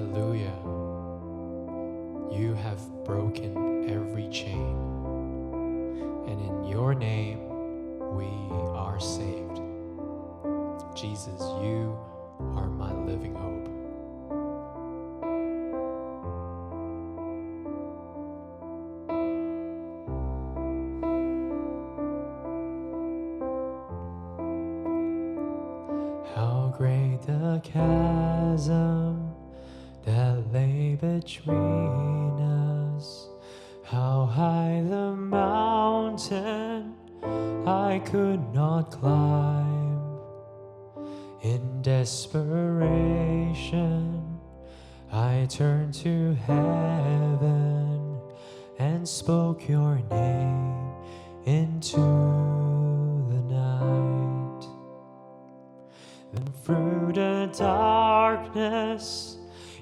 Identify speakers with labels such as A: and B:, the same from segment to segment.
A: Hallelujah. You have broken every chain, and in your name we are saved. Jesus, you are my living hope. How great the chasm that lay between us, how high the mountain I could not climb. In desperation, I turned to heaven and spoke your name into the night. Then through the darkness,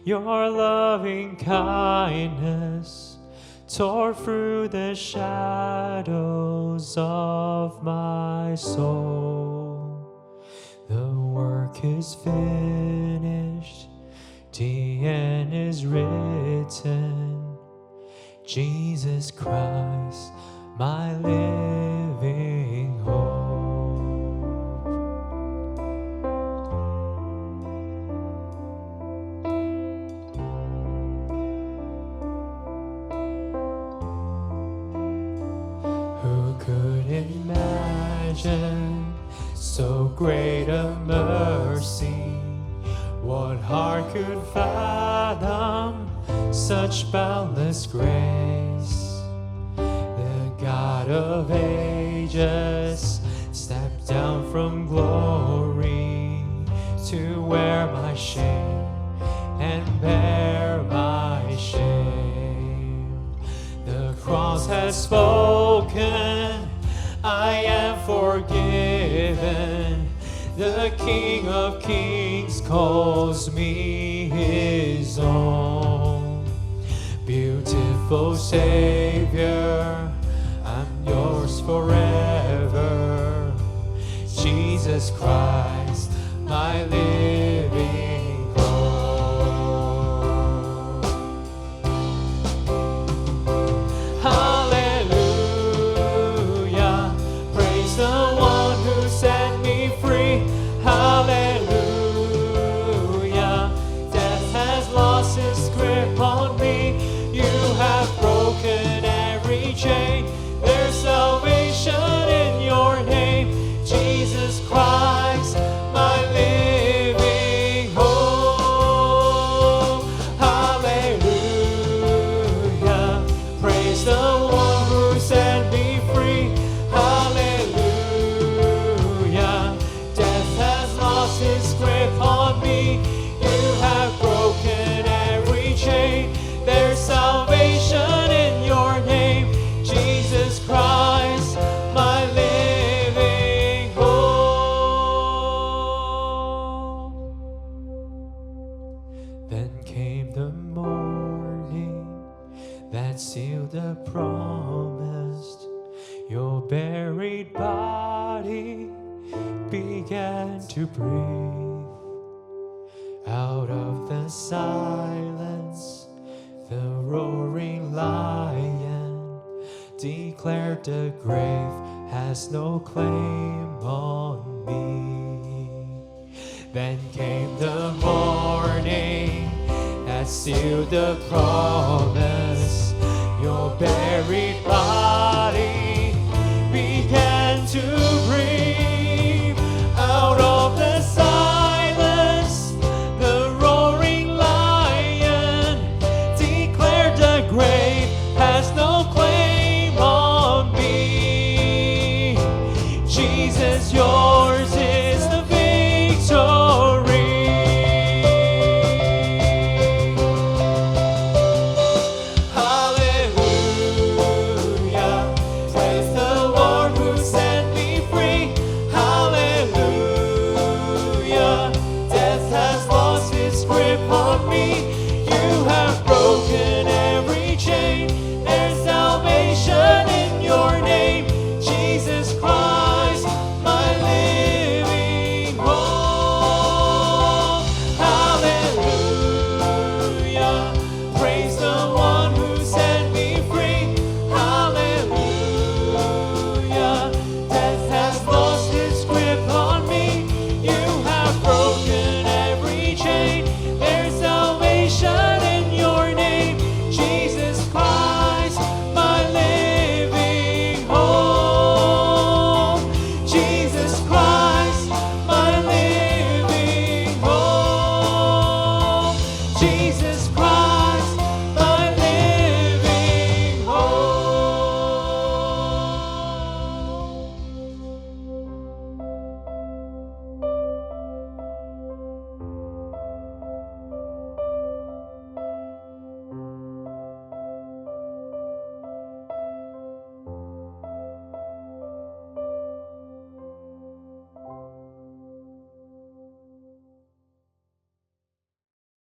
A: your loving kindness tore through the shadows of my soul. The work is finished, the end is written. Jesus Christ, my living hope. Who could imagine so great a mercy? What heart could fathom such boundless grace? The God of ages stepped down from glory to wear my shame and bear my shame. The cross has spoken, I am forgiven. The King of Kings calls me his own. Beautiful Savior, I'm yours forever. Jesus Christ, my living hope. Hallelujah, praise the one who set me free. Hallelujah, death has lost its grip on me. You have broken every chain. There's salvation in your name, Jesus Christ, my living hope. Hallelujah, praise the one who set me free. Hallelujah, death has lost its grip on me. You have broken every chain. There's salvation in your name, Jesus Christ, my living hope. Then came the morning that sealed the promise. Your buried body began to breathe. Out of the silence, the roaring lion declared the grave has no claim on me. Then came the morning that sealed the promise.